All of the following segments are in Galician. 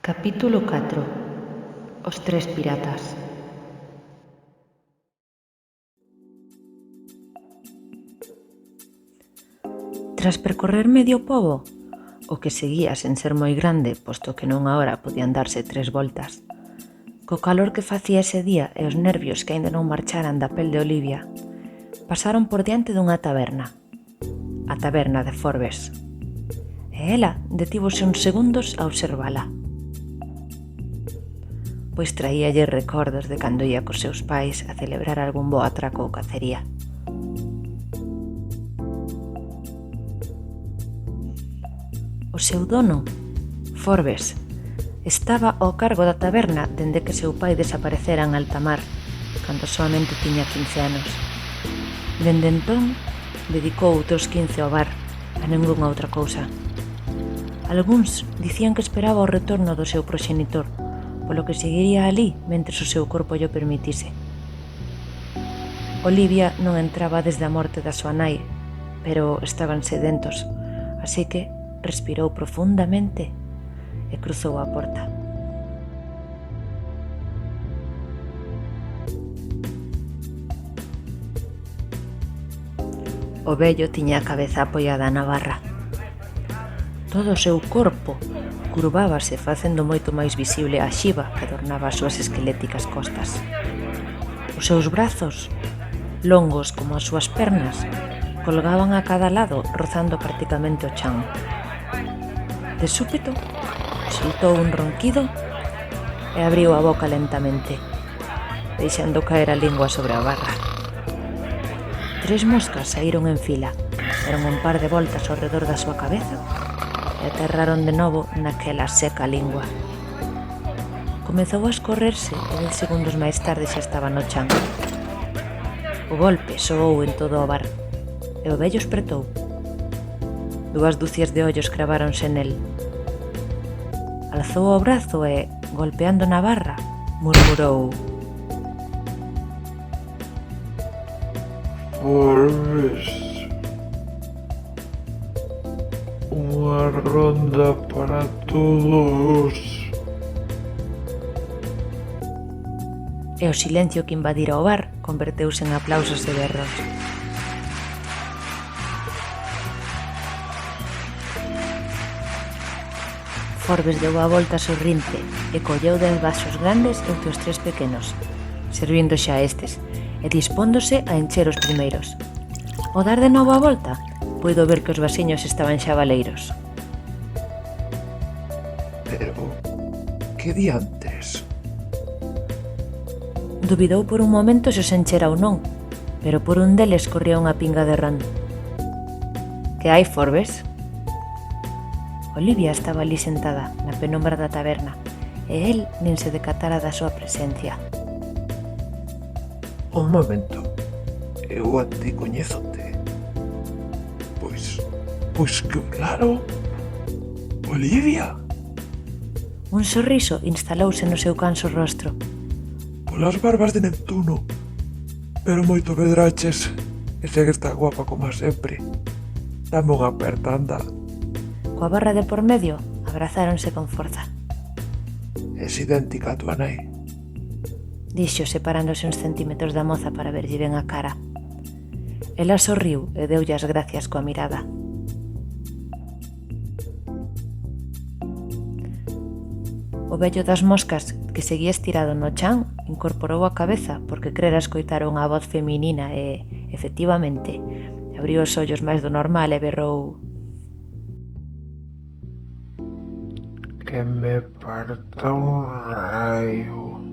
Capítulo 4. Os tres piratas. Tras percorrer medio pobo, o que seguía sen ser moi grande, posto que nunha hora podían darse 3 voltas, co calor que facía ese día e os nervios que aínda non marcharan da pel de Olivia, pasaron por diante dunha taberna, a taberna de Forbes, e ela detívose uns segundos a observala. Pois traíalle recordos de cando ia cos seus pais a celebrar algún bo atraco ou cacería. O seu dono, Forbes, estaba ao cargo da taberna dende que seu pai desaparecera en alta mar, cando soamente tiña 15 anos. Dende entón, dedicou outros 15 ao bar, a ningunha outra cousa. Algúns dicían que esperaba o retorno do seu proxenitor, polo que seguiría alí mentres o seu corpo llo permitise. Olivia non entraba desde a morte da súa nai, pero estaban sedentos, así que respirou profundamente e cruzou a porta. O vello tiña a cabeza apoiada na barra. Todo o seu corpo curvábase facendo moito máis visible a xiba que adornaba as súas esqueléticas costas. Os seus brazos, longos como as súas pernas, colgaban a cada lado rozando prácticamente o chan. De súpeto, soltou un ronquido e abriu a boca lentamente, deixando caer a lingua sobre a barra. 3 moscas saíron en fila, deron un par de voltas ao redor da súa cabeza e aterraron de novo naquela seca lingua. Comezou a escorrerse e 10 segundos máis tarde xa estaba no chan. O golpe soou en todo o bar e o vello espertou. 2 ducias de ollos craváronse nel. Alzou o brazo e, golpeando na barra, murmurou: Forbes, unha ronda para todos. E o silencio que invadira o bar converteuse en aplausos e berros. Forbes deu a volta sorrinte e colleu 10 vasos grandes entre os 3 pequenos, servindo xa estes e dispóndose a encher os primeiros. Ao dar de novo a volta, puido ver que os vasiños estaban xa baleiros. Pero, que diantres? Dubidou por un momento se os enchera ou non, pero por un deles corría unha pinga de ron. Que hai, Forbes? Olivia estaba ali sentada na penumbra da taberna e el nin se decatara da súa presencia. Un momento, eu a ti coñézote. Pois que claro, Olivia. Un sorriso instalouse no seu canso rostro. Polas barbas de Neptuno, pero moito medraches, e segue está guapa como sempre. Dame unha aperta, anda. Coa barra de por medio, abrazáronse con forza. Es idéntica a tua nai. Dixo separándose uns centímetros da moza para verlle ben a cara. Ela sorriu e deulle as gracias coa mirada. O vello das moscas, que seguía estirado no chan, incorporou a cabeza porque crera escoitar unha voz feminina e, efectivamente, abriu os ollos máis do normal e berrou: Que me parta un raio.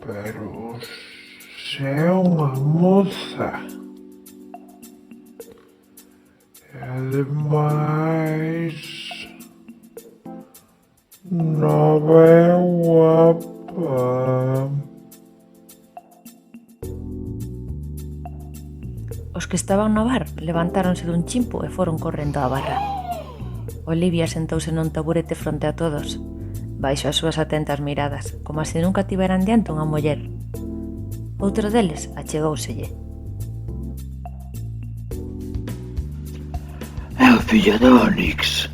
Pero se é unha moza. E ademais nova e guapa. Os que estaban no bar levantáronse dun chimpo e foron correndo á barra. Olivia sentouse nun taburete fronte a todos, baixo as súas atentas miradas, como se nunca tiveran diante unha muller. Outro deles achegóuselle. É o fillo de Onyx.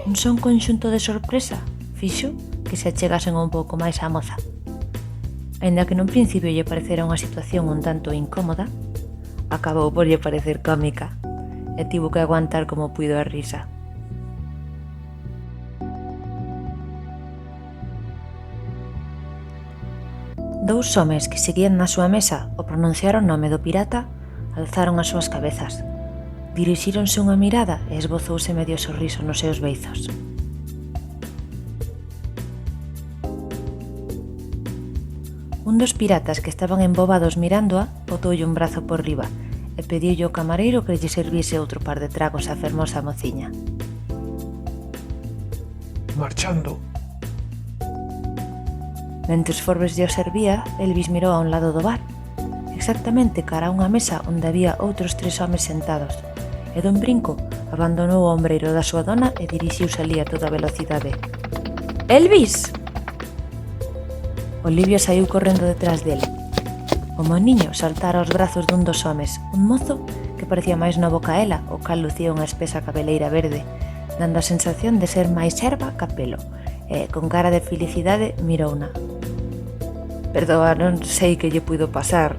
Un son conxunto de sorpresa fixo que se achegasen un pouco máis á moza. Aínda que nun principio lle parecera unha situación un tanto incómoda, acabou por lle parecer cómica e tivo que aguantar como puido a risa. Dous homes que seguían na súa mesa ao pronunciar o nome do pirata alzaron as súas cabezas. Dirixíronse unha mirada e esbozouse medio sorriso nos seus beizos. Un dos piratas que estaban embobados mirándoa botoulle un brazo por riba e pediulle ao camareiro que lle servise outro par de tragos á fermosa mociña. Marchando. Mentres Forbes lle o servía, Elvis mirou a un lado do bar, exactamente cara a unha mesa onde había outros 3 homes sentados, e dun brinco abandonou o ombreiro da súa dona e dirixiuse alí a toda velocidade. Elvis! Olivia saiu correndo detrás dele. O moniño saltara aos brazos dun dos homes, un mozo que parecía máis novo ca ela, o cal lucía unha espesa cabeleira verde, dando a sensación de ser máis erva ca pelo, e, con cara de felicidade, mirouna. Perdoa, non sei que lle puido pasar.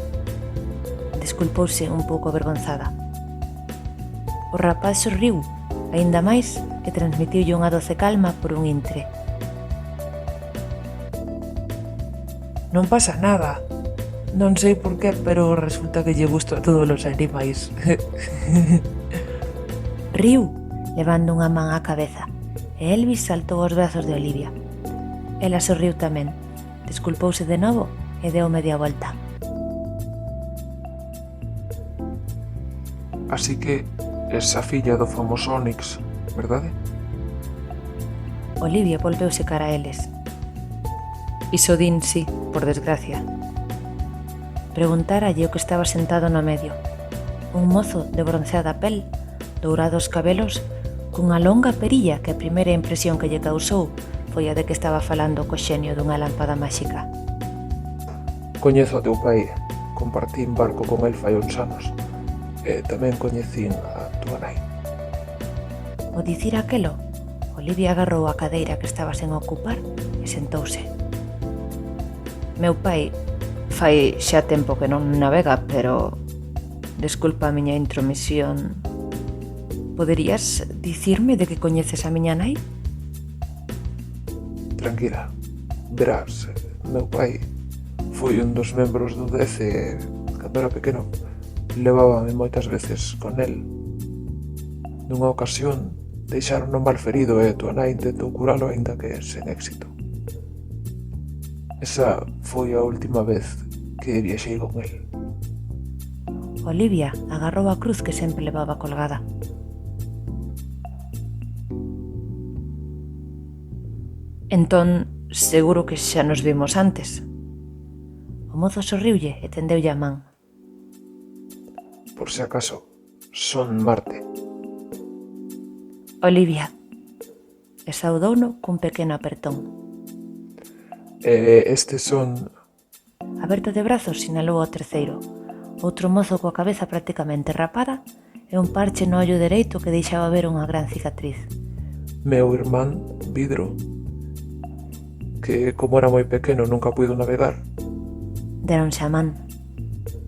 Desculpouse un pouco avergonzada. O rapaz sorriu, aínda máis, e transmitiulle unha doce calma por un intre. Non pasa nada. Non sei por qué, pero resulta que lle gusto a todos os animais. Riu, levando unha man á cabeza, e Elvis saltou aos brazos de Olivia. Ela sorriu tamén, desculpouse de novo e deu media volta. Así que esa filla do famoso Onyx, verdade? Olivia volveuse cara a eles. Iso din, sí, por desgracia. Preguntáralle o que estaba sentado no medio. Un mozo de bronceada pel, dourados cabelos, cunha longa perilla que a primeira impresión que lle causou foi a de que estaba falando co xenio dunha lámpada máxica. Coñezo a teu pai, compartín barco con el fai uns anos, e tamén coñecín a tua nai. Ao dicir aquelo, Olivia agarrou a cadeira que estaba sen ocupar e sentouse. Meu pai fai xa tempo que non navega, pero desculpa a miña intromisión. Poderías dicirme de que coñeces a miña nai? Tranquila, verás, meu pai foi un dos membros do 10 e, cando era pequeno, levábame moitas veces con el. Nunha ocasión, deixaron o mal ferido e tua nai intentou curalo aínda que sen éxito. Esa foi a última vez que viaxei con el. Olivia agarrou a cruz que sempre levaba colgada. Entón, seguro que xa nos vimos antes. O mozo sorriulle e tendeulle a man. Por se acaso, son Marte. Olivia. E saudouno cun pequeno apertón. Estes son... Aberto de brazos, sinalou ao terceiro. Outro mozo coa cabeza prácticamente rapada e un parche no ollo dereito que deixaba ver unha gran cicatriz. Meu irmán, Vidro, que como era moi pequeno nunca puido navegar. Deronse a man.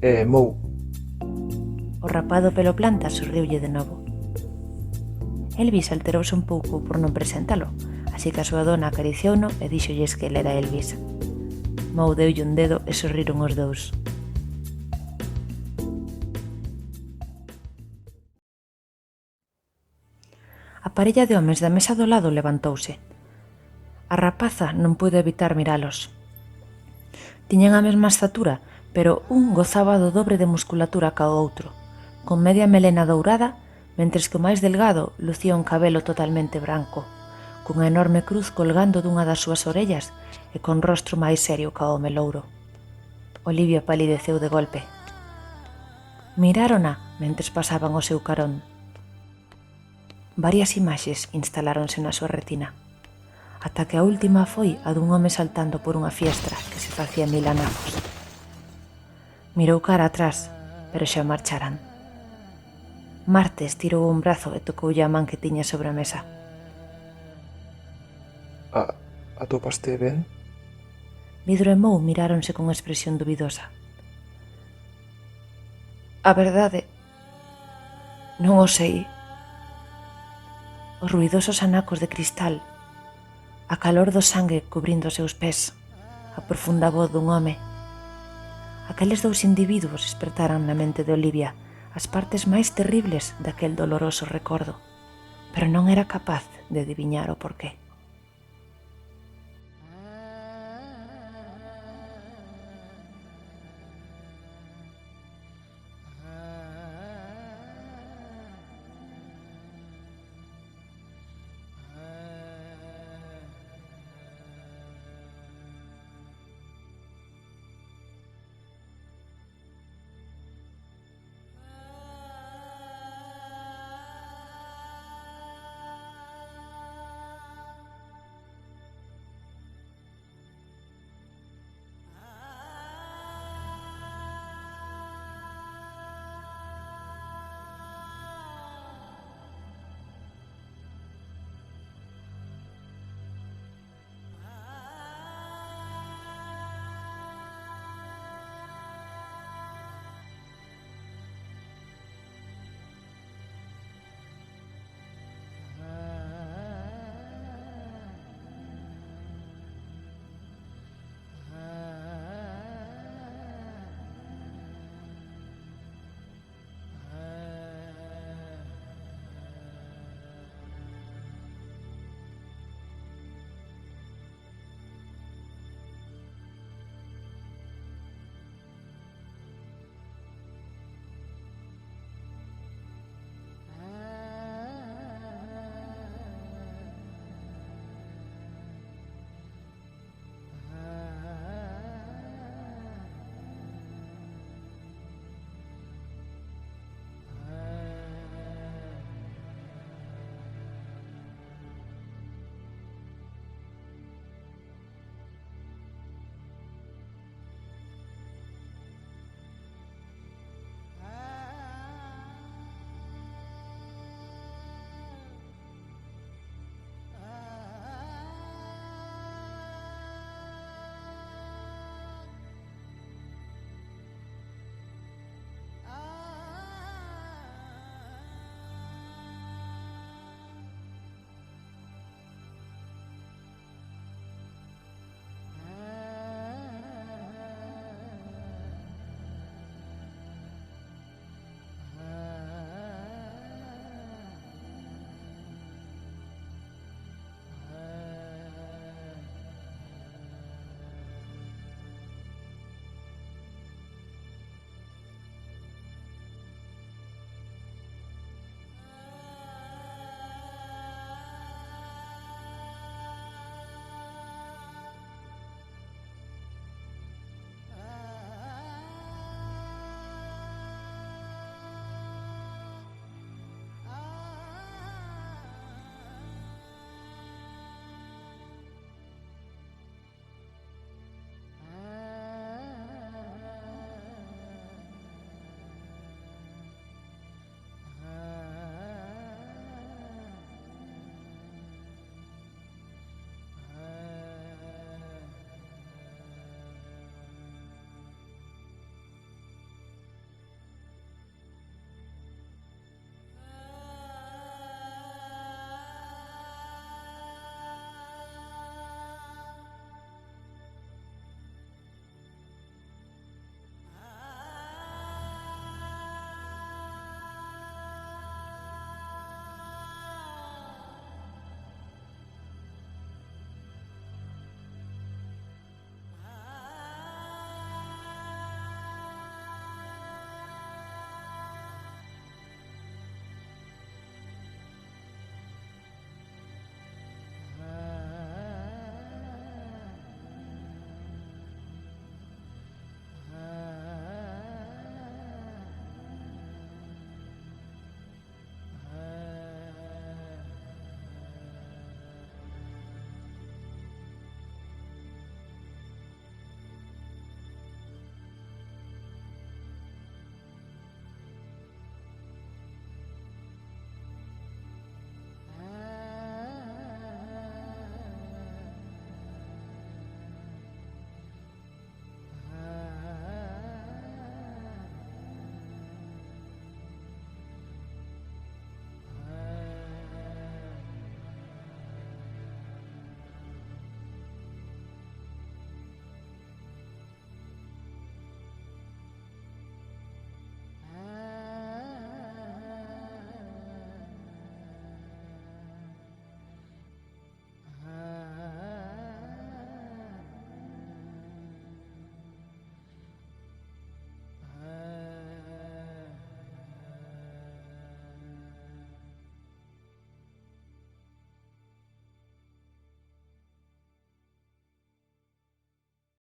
E Mou. O rapado pelo planta sorriulle de novo. Elvis alterouse un pouco por non presentalo, así que a súa dona acariciouno e díxolles que ele era Elvis. Mou deulle un dedo e sorriron os dous. A parella de homes da mesa do lado levantouse. A rapaza non puido evitar miralos. Tiñan a mesma estatura, pero un gozaba do dobre de musculatura ca o outro, con media melena dourada, mentres que o máis delgado lucía un cabelo totalmente branco, cunha enorme cruz colgando dunha das súas orellas e con rostro máis serio ca o home louro. Olivia palideceu de golpe. Mirárona mentres pasaban o seu carón. Varias imaxes instaláronse na súa retina, ata que a última foi a dun home saltando por unha fiestra que se facía milanazos. Mirou cara atrás, pero xa marcharan. Marte estirou un brazo e tocoulle a man que tiña sobre a mesa. Atopaste ben? Vidro e Mou miráronse con expresión dubidosa. A verdade, non o sei. Os ruidosos anacos de cristal, a calor do sangue cubrindo os seus pés, a profunda voz dun home. Aqueles dous individuos despertaran na mente de Olivia as partes máis terribles daquel doloroso recordo, pero non era capaz de adiviñar o porqué.